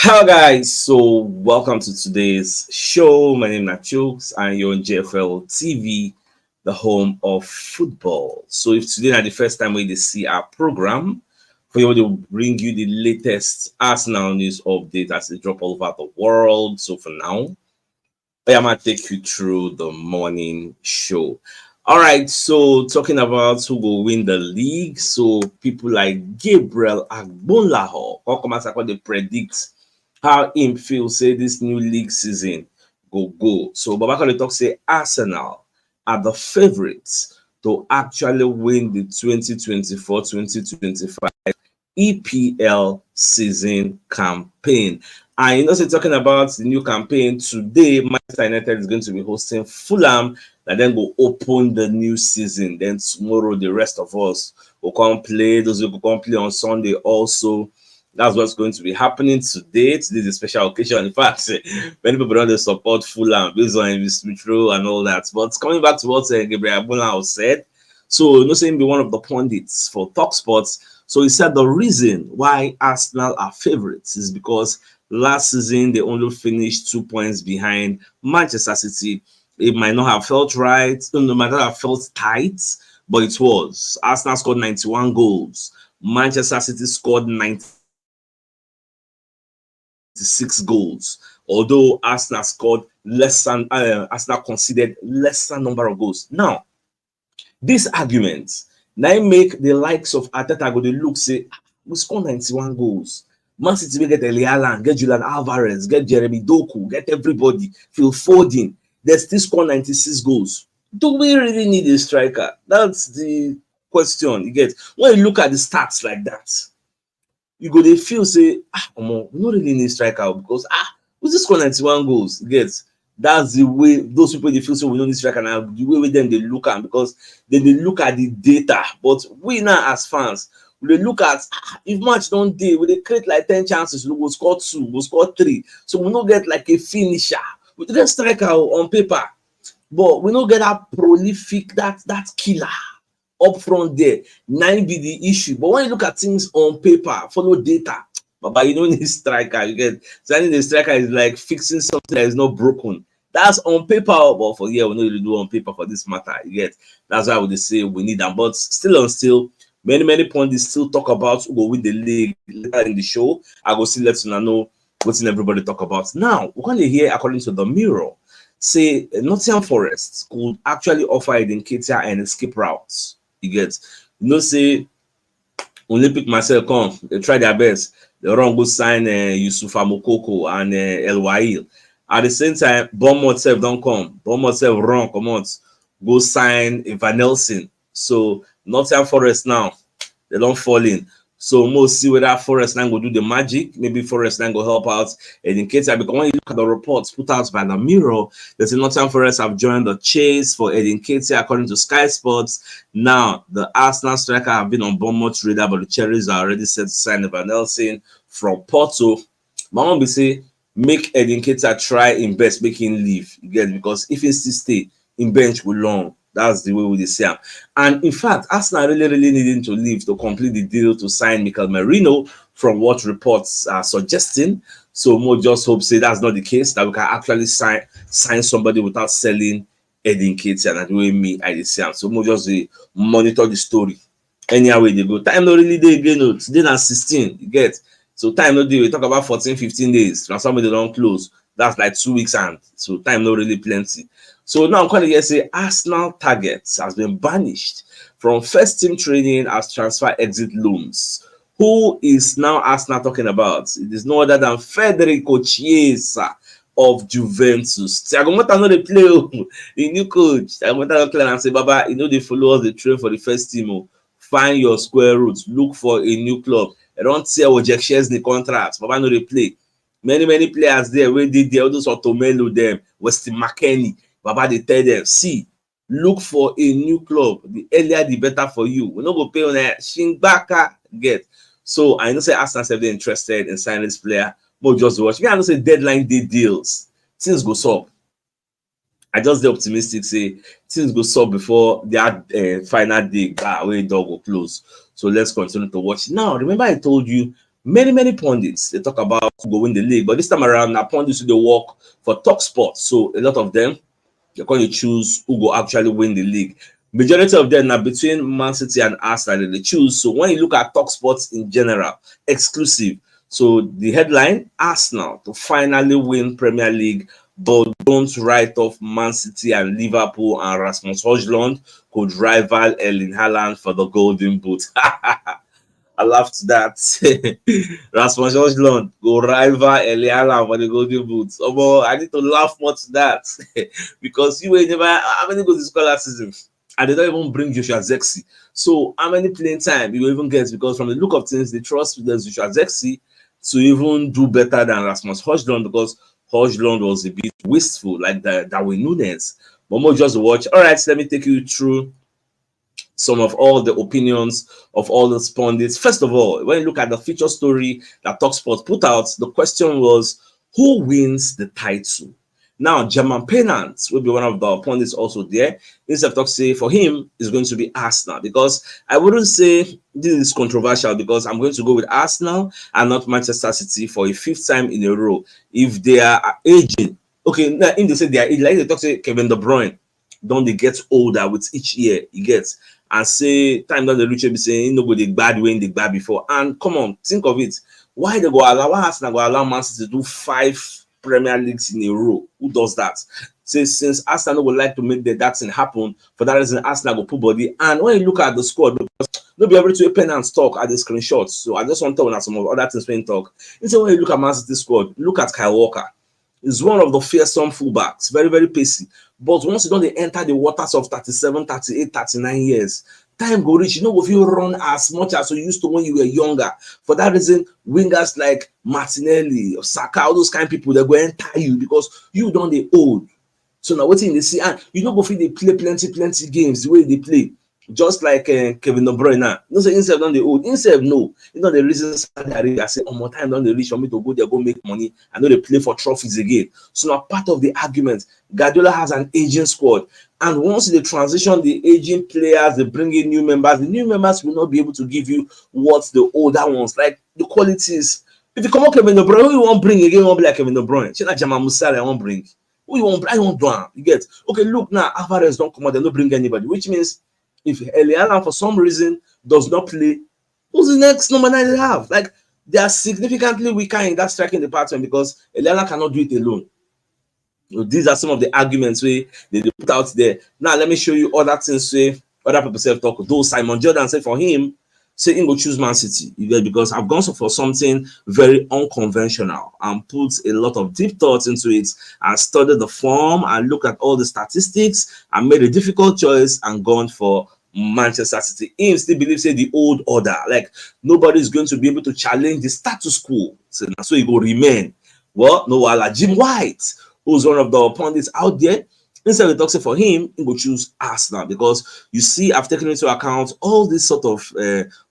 Hello guys, so welcome to today's show. My name is CHUKS and you're on JFL TV, the home of football. So if today is the first time we see our program, we want to bring you the latest Arsenal news update as they drop all over the world. So for now, I'm gonna take you through the morning show. All right, so talking about who will win the league. So people like Gabriel Agbonlaho, or come as I call they predict how him feel say this new league season go. So Babakale talk say Arsenal are the favorites to actually win the 2024-2025 EPL season campaign. And say talking about the new campaign today, Manchester United is going to be hosting Fulham and then go open the new season. Then tomorrow the rest of us will come play. Those who will come play on Sunday also. That's what's going to be happening today. Today is a special occasion. In fact, many people don't support Fulham based on Smith Rowe and all that. But coming back to what Gabriel Agbonlahor said, so saying be one of the pundits for Talk Sports. So he said the reason why Arsenal are favorites is because last season they only finished 2 points behind Manchester City. It might not have felt right, no might not have felt tight, but it was. Arsenal scored 91 goals. Manchester City scored 96 goals. Although Arsenal scored less than Arsenal conceded lesser number of goals. Now, this argument now make the likes of Arteta go dey look say we score 91 goals. Man City will get Eli Allen, get Julian Alvarez, get Jeremy Doku, get everybody, Phil Foden. They still score 96 goals. Do we really need a striker? That's the question you get. When you look at the stats like that, you go dey feel say we no really need striker because we just score 91 goals. You get that's the way those people they feel so we don't need striker now. The way with them they look at because they look at the data. But we now as fans, we look at if match don't dey, we dey create like 10 chances, we will score 2, we'll score 3. So we don't get like a finisher. We get striker on paper, but we don't get that prolific, that killer up front there. 9 be the issue. But when you look at things on paper, follow data. But you don't need striker. You get signing the striker is like fixing something that is not broken. That's on paper, but for we don't really do on paper for this matter. You get that's why we say we need them. But still, many pundits still talk about who will win the league later in the show. I go still let you know what's everybody talk about. Now we're going to hear according to the Mirror say Nottingham Forest could actually offer Eden Ketia and escape routes. You get say Olympic Marseille come, they try their best. They run go sign Yusufa Mokoko and El Wail. At the same time, Bournemouth self don't come. Bournemouth self run, come on, go sign Van Nelson. So Nottingham Forest now, they don't fall in. So we'll see whether Forest now go do the magic. Maybe Forest now go help out in case because when you look at the reports put out by the Mirror, there's a Nottingham Forest have joined the chase for Edin Ketia according to Sky Sports. Now the Arsenal striker have been on Bournemouth radar, but the Cherries are already set to sign Van Nelson from Porto. My mom be say make Edin Ketia try in best, make him leave. You get because if he still stay, in bench will long. That's the way we see him. And in fact, Arsenal really needing to leave to complete the deal to sign Mikel Merino from what reports are suggesting. So Mo just hope say that's not the case, that we can actually sign somebody without selling Edin Ketia and the way me I see him. So Mo just monitor the story. Anyhow way they go. Time not really day again. Today na 16, you get. So time no day. We talk about 14, 15 days. Now somebody don't close. That's like 2 weeks and so time not really plenty. So now I'm calling to say Arsenal targets has been banished from first team training as transfer exit loans. Who is now Arsenal talking about? It is no other than Federico Chiesa of Juventus. Thiago Motta no dey play the new coach. Thiago Motta no clear and say, Baba, they follow us the train for the first team. Find your square roots. Look for a new club. I don't see our shares the contracts. Baba no dey play. Many players there where did the others Otomelo them, Weston McKennie. Baba they tell them, see, look for a new club. The earlier the better for you. We're not going to pay on that Shingbaka get. So I know say Arsenal have been interested in signing this player, but just watch. Me, I know say deadline day deals. Things go up. I just the optimistic say things go up before the final day where the door will close. So let's continue to watch. Now, remember I told you Many pundits, they talk about who go win the league, but this time around, now pundits they work for Talk Sports. So a lot of them, they're going to choose who go actually win the league. Majority of them are between Man City and Arsenal that they choose. So when you look at Talk Sports in general, exclusive. So the headline, Arsenal to finally win Premier League, but don't write off Man City and Liverpool, and Rasmus Højlund could rival Erling Haaland for the Golden Boot. I laughed that. Rasmus Højlund go rival Erling Haaland for the Golden Boot. Oh, I need to laugh more to that because you ain't never. How many goals this last season? And they don't even bring Joshua Zexi. So how many playing time you will even get? Because from the look of things, they trust the Joshua Zexi to even do better than Rasmus Højlund, because Højlund was a bit wasteful, like Darwin Núñez. But more just watch. All right, so let me take you through some of all the opinions of all the pundits. First of all, when you look at the feature story that TalkSport put out, the question was, who wins the title? Now, German Pennant will be one of the pundits also there. Instead of talk, say for him, it's going to be Arsenal, because I wouldn't say this is controversial, because I'm going to go with Arsenal and not Manchester City for a fifth time in a row. If they are aging, okay, now if they say they are aging, like they talk, say Kevin De Bruyne, don't they get older with each year he gets? And say time down the reach, be saying nobody bad when they bad before. And come on, think of it. Why they go allow Arsenal go allow Man City to do 5 Premier Leagues in a row? Who does that? Say since Arsenal would like to make that thing happen, for that reason Arsenal go put body. And when you look at the squad, they'll be able to open and talk at the screenshots. So I just want to talk about some of other things when talk. Instead, when you look at Man City squad, look at Kyle Walker. He's one of the fearsome fullbacks, very pacey. But once you don't enter the waters of 37, 38, 39 years, time go reach. You know, if you run as much as you used to when you were younger. For that reason, wingers like Martinelli or Saka, all those kind of people, they're going to enter you because you don't they old. So now what in they see, and you know, go feel they play plenty games the way they play. Just like Kevin De Bruyne now. No say himself don't the old. Himself no. You know the reasons I say more time don't they reach for me to go there, go make money. I know they play for trophies again. So now part of the argument, Guardiola has an aging squad. And once they transition the aging players, they bring in new members. The new members will not be able to give you what the older ones, like the qualities. If you come up Kevin De Bruyne, who you won't bring again, won't be like Kevin De Bruyne. She's like Jamal Musiala, I won't bring. Who you won't bring? I won't do. You get okay. Look now, Alvarez don't come out, they don't bring anybody, which means if Erling Haaland for some reason does not play, who's the next number 9 they have? Like they are significantly weaker in that striking department because Erling Haaland cannot do it alone. So these are some of the arguments they put out there. Now let me show you other things other people self talk. Though Simon Jordan said for him, say he go choose Man City. You get, because I've gone for something very unconventional and put a lot of deep thoughts into it and studied the form and looked at all the statistics and made a difficult choice and gone for Manchester City. He still believes the old order, like nobody is going to be able to challenge the status quo. So he will remain. Well, no, like Jim White, who's one of the pundits out there, instead of talking for him, he will choose Arsenal, because you see, I've taken into account all these sort of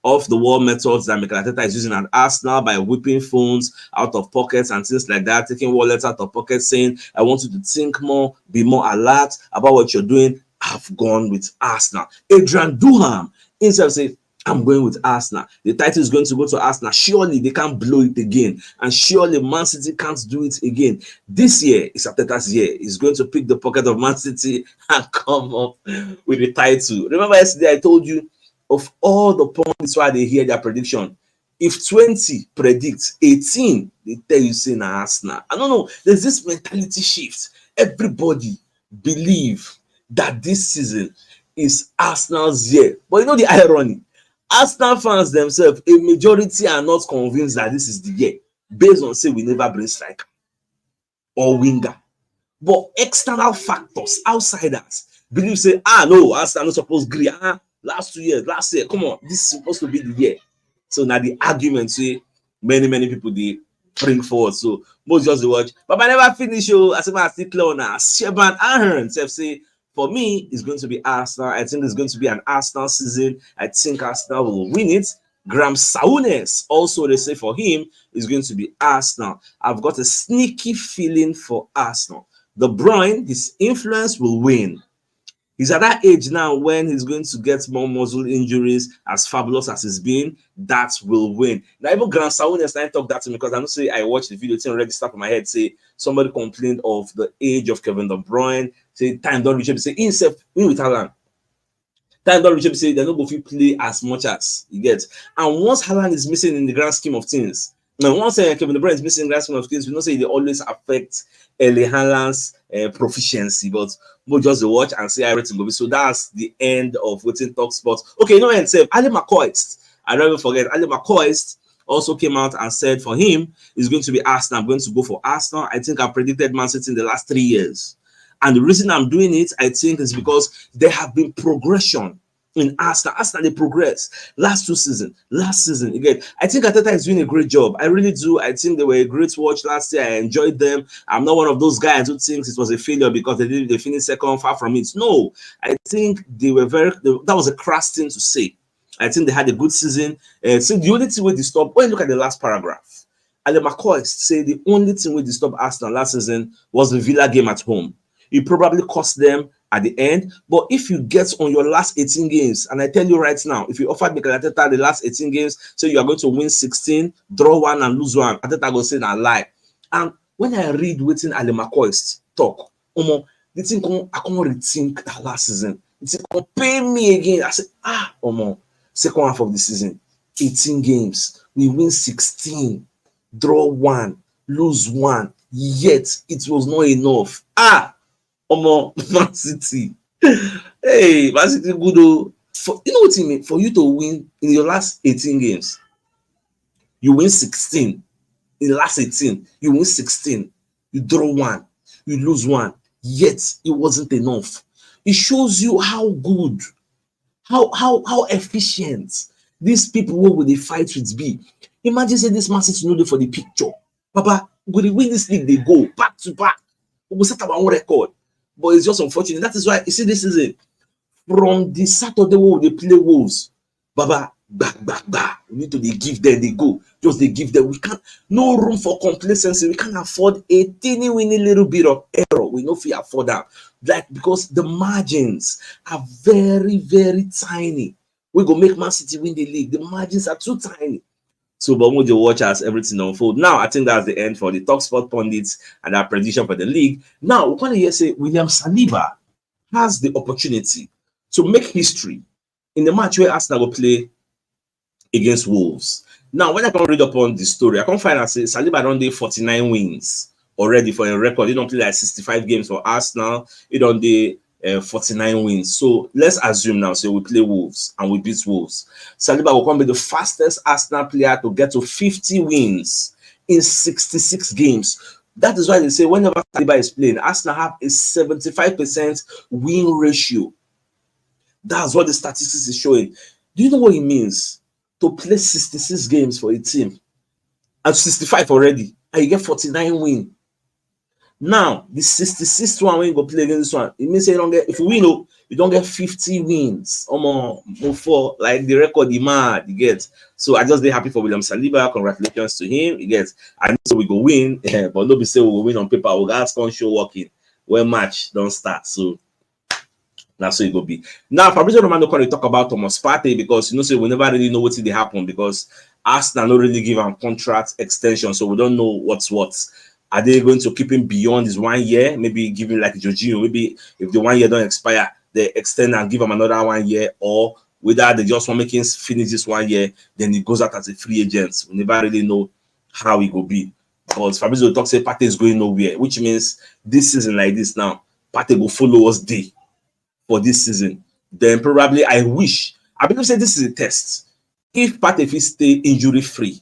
off-the-wall methods that Mikel Arteta is using at Arsenal by whipping phones out of pockets and things like that, taking wallets out of pockets, saying, I want you to think more, be more alert about what you're doing. I've gone with Arsenal. Adrian Duham, instead of saying, I'm going with Arsenal, the title is going to go to Arsenal. Surely they can't blow it again. And surely Man City can't do it again. This year is Arteta's year. He's going to pick the pocket of Man City and come up with the title. Remember yesterday I told you, of all the points why they hear their prediction, if 20 predicts 18, they tell you say na Arsenal. I don't know. There's this mentality shift. Everybody believe that this season is Arsenal's year. But you know the irony? Arsenal fans themselves, a majority are not convinced that this is the year, based on say we never bring striker or winger. But external factors, outsiders, believe say, no, Arsenal not supposed to agree. Last year, come on, this is supposed to be the year. So now the argument say many people they bring forward. So most just watch, but I never finish. I say I still clear now. Sheban Ahern say, for me, it's going to be Arsenal. I think it's going to be an Arsenal season. I think Arsenal will win it. Graham Saunes, also they say for him, is going to be Arsenal. I've got a sneaky feeling for Arsenal. De Bruyne, his influence will win. He's at that age now when he's going to get more muscle injuries. As fabulous as he's been, that will win. Now, even Grant Sawin is trying to talk that to me because I don't say I watched the video, it's already stuck in my head. Say somebody complained of the age of Kevin De Bruyne. Say time don't reach him. Say himself, in with Haaland. Time don't reach him. Say they're not going to play as much as you get. And once Haaland is missing in the grand scheme of things, now once Kevin De Bruyne is missing in the grand scheme of things, we don't say they always affect Erling Haaland's proficiency, but we'll just watch and see how everything will be. So that's the end of waiting talk sports. Okay, you know what? Ali McCoist, I never forget. Ali McCoist also came out and said for him, it's going to be Arsenal. I'm going to go for Arsenal. I think I predicted Man City in the last 3 years. And the reason I'm doing it, I think, is because there have been progression in Arsenal. Arsenal, they progress. Last season, again. I think Arteta is doing a great job. I really do. I think they were a great watch last year. I enjoyed them. I'm not one of those guys who thinks it was a failure because they finished second, far from it. No, I think they were that was a crass thing to say. I think they had a good season. So the only thing with the stop, when you look at the last paragraph, Ali McCoy said the only thing with the stop Arsenal last season was the Villa game at home. It probably cost them at the end, but if you get on your last 18 games, and I tell you right now, if you offered Mikel Arteta the last 18 games, so you are going to win 16, draw 1 and lose 1, Arteta will say na lie. And when I read waiting Ali McCoy talk, the thing I can't rethink that last season. It's pay me again. I said, second half of the season, 18 games, we win 16, draw 1, lose 1, yet it was not enough. Man City. Hey, Man City good. You know what I mean? For you to win in your last 18 games, you win 16. In the last 18, you win 16. You draw 1, you lose 1, yet it wasn't enough. It shows you how good, how efficient these people who will they fight with be. Imagine say this Man City no dey for the picture. Papa, go dey win this league, they go back to back. We will set our own record. But it's just unfortunate. That is why you see this season from the Saturday when they play Wolves, Baba, back. We need to give them, they go. Just they give them. We can't, no room for complacency. We can't afford a teeny weeny little bit of error. We know if we afford that. Like, because the margins are very, very tiny. We go make Man City win the league. The margins are too tiny. So, but we'll watch as everything unfold. Now, I think that's the end for the TalkSport pundits and our prediction for the league. Now, we're going to hear say William Saliba has the opportunity to make history in the match where Arsenal will play against Wolves. Now, when I can read up on the story, I can find out say Saliba don't do 49 wins already for a record. He don't play like 65 games for Arsenal. He don't do 49 wins. So let's assume now, so we play Wolves and we beat Wolves. Saliba will come be the fastest Arsenal player to get to 50 wins in 66 games. That is why they say whenever Saliba is playing, Arsenal have a 75% win ratio. That's what the statistics is showing. Do you know what it means to play 66 games for a team and 65 already, and you get 49 wins? Now, the 66th one when you go play against this one, it means you don't get, if you win, you don't get 50 wins. More for like the record the man you get. So I just be happy for William Saliba. Congratulations to him. He gets, and so we go win, but nobody say we will win on paper. We'll ask on show working when match don't start. So that's what it will be. Now, Fabrizio Romano can talk about Thomas Partey because you know, so we never really know what did happen because Arsenal don't really give him contract extension, so we don't know what's what. Are they going to keep him beyond his 1 year? Maybe give him like Jorginho. Maybe if the 1 year don't expire, they extend and give him another 1 year, or whether they just want to make him finish this 1 year, then he goes out as a free agent. We never really know how it will be. But Fabrizio talks say Partey is going nowhere, which means this season like this now, Partey will follow us day for this season. Then probably I believe say this is a test. If Partey will stay injury free,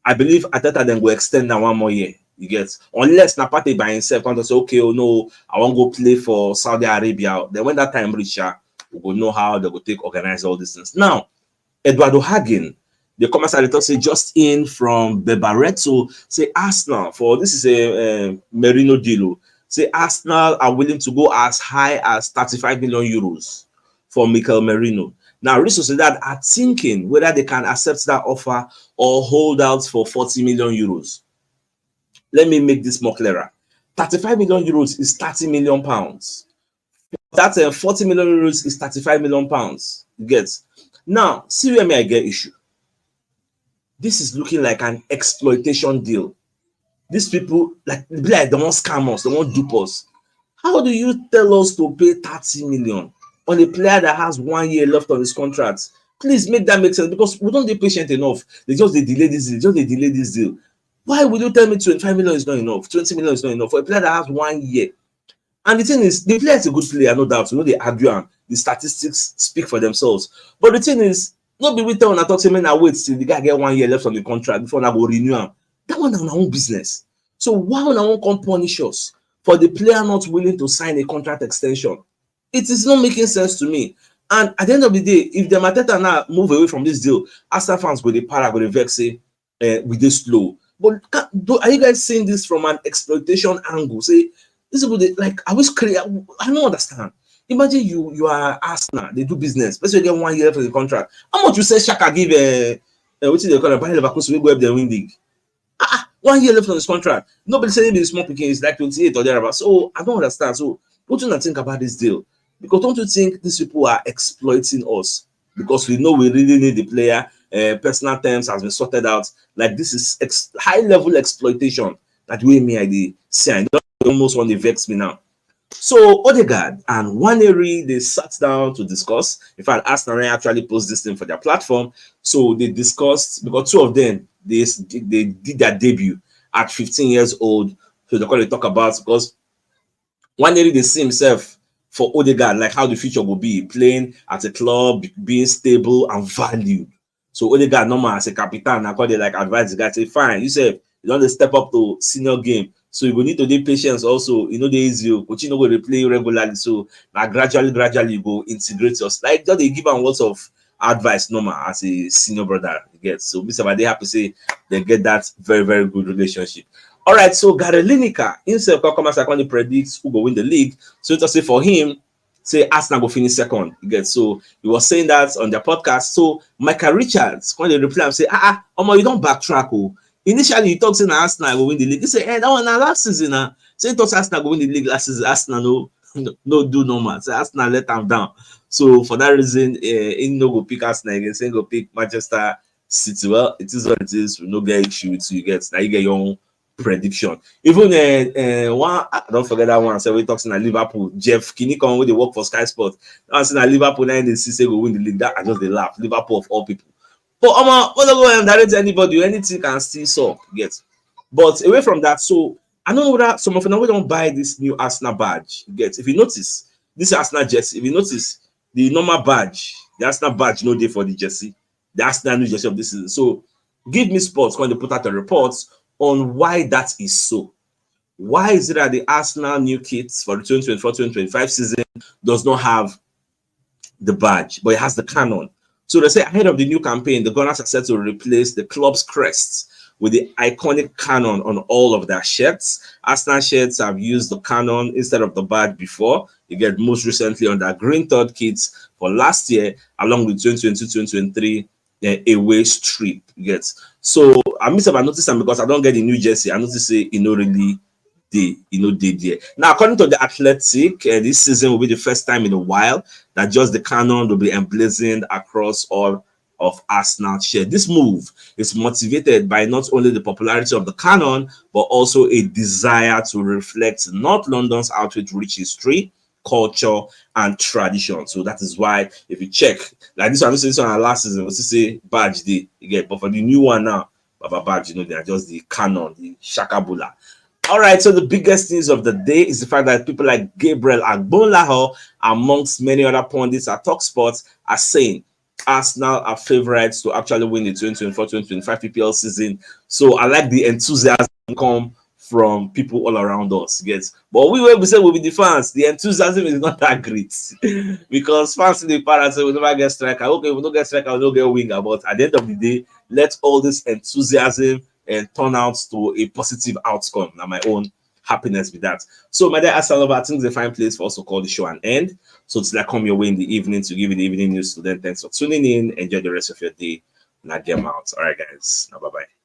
I believe Arteta then will extend that 1 more year. You get, unless Partey by himself comes to say, okay, oh no, I want to go play for Saudi Arabia. Then when that time reaches, we will know how they will organize all these things. Now, Eduardo Hagen, the commerce editor, say just in from Bebaretto, say Arsenal for this is a Merino deal. Say Arsenal are willing to go as high as 35 million euros for Mikel Merino. Now, Real Sociedad are thinking whether they can accept that offer or hold out for 40 million euros. Let me make this more clearer. 35 million euros is 30 million pounds. That 40 million euros is 35 million pounds. You get. Now, see where I get issue. This is looking like an exploitation deal. These people, like they won't scam us, they won't dupe us. How do you tell us to pay 30 million on a player that has 1 year left on his contract? Please make that make sense, because we don't be patient enough. They just they delay this deal, delay this deal. Why would you tell me 25 million is not enough? 20 million is not enough for a player that has 1 year? And the thing is, the player is a good player, no doubt. You know, they argue and the statistics speak for themselves. But the thing is, not be with when I talk to him, I wait till the guy get 1 year left on the contract before I go renew him. That one is our own business. So why would I won't come punish us for the player not willing to sign a contract extension? It is not making sense to me. And at the end of the day, if the Mateta now move away from this deal, Arsenal fans go the para, go the vex, say, with this slow. But are you guys seeing this from an exploitation angle? Say, this is like, I don't understand. Imagine you are Arsenal, they do business. Let's say you get 1 year for the contract. How much you say Shaka give which is they call a Bayer Leverkusen, we go up there win league? 1 year left on his contract. Nobody saying the small picking is like 28 or thereabout. So I don't understand. So what do you think about this deal? Because don't you think these people are exploiting us? Because we know we really need the player. Personal terms has been sorted out. Like this is high level exploitation. That way me I see. I almost want to vex me now. So Odegaard and Waneri, they sat down to discuss. In fact, Arsenal actually posted this thing for their platform. So they discussed, because two of them they did their debut at 15 years old. So they're going to talk about, because Waneri, they see himself for Odegaard, like how the future will be, playing at a club, being stable and valued. So Odegaard, normal as a captain, I call they like advise the guy, say, fine, you say you don't step up to senior game. So you will need to do patience also. You know, the easy coaching go to play regularly. So now gradually you go integrate yourself. Like just they give them lots of advice normal as a senior brother. You get. So Mr. They have to say they get that very, very good relationship. All right, so Gary Lineker himself come as I can predict who go win the league. So to say for him, say Arsenal go finish second. You get. So he was saying that on their podcast. So Michael Richards, when they reply and say, Omo, you don't backtrack. Oh. Initially, he talks saying Arsenal will win the league. He said, that one last season. So he thought Arsenal will win the league last season. Arsenal no do normal. So Arsenal let them down. So for that reason, he no go pick Arsenal again. So he go pick Manchester City. Well, it is what it is. We no get issue with you get. Now you get your own prediction. Even one, don't forget that one. So we talks in Liverpool. Jeff Kinney when they work for Sky Sports. I said Liverpool 9 they say go win the league. That I just they laugh. Liverpool of all people. But I'm not going to direct anybody. Anything can still solve. Get. But away from that, so I know that some of you don't buy this new Arsenal badge. Get. If you notice, this Arsenal jersey. If you notice the normal badge, the Arsenal badge no day for the jersey. The Arsenal new jersey of this season. So give me sports when they put out the reports on why that is so. Why is it that the Arsenal new kits for the 2024-2025 season does not have the badge, but it has the cannon? So they say ahead of the new campaign, the Gunners are set to replace the club's crest with the iconic cannon on all of their shirts. Arsenal shirts have used the cannon instead of the badge before. You get most recently on their green third kits for last year, along with 2022-2023 away strip. You get. So I noticed them because I don't get the new jersey. I noticed say really did there. Now, according to the Athletic, this season will be the first time in a while that just the cannon will be emblazoned across all of Arsenal share. This move is motivated by not only the popularity of the cannon, but also a desire to reflect North London's outreach-rich history, culture, and tradition. So that is why, if you check, like this one last season, we say badge day, you get, but for the new one now, Baba badge, they are just the cannon, the shakabula. All right, so the biggest news of the day is the fact that people like Gabriel Agbonlaho, amongst many other pundits at TalkSport, are saying Arsenal are favorites to actually win the 2024-2025 PPL season. So I like the enthusiasm come from people all around us. Yes, but we say we'll be the fans. The enthusiasm is not that great because fans in the parents say we never get striker. Okay, we don't get striker, we don't get winger. But at the end of the day, let all this enthusiasm and turn out to a positive outcome. Now, my own happiness with that. So, my dear Arsenal, I think it's a fine place for us to call the show an end. So, till I come your way in the evening to give you the evening news. So then, thanks for tuning in. Enjoy the rest of your day. Now, get out. All right, guys. Now, bye-bye.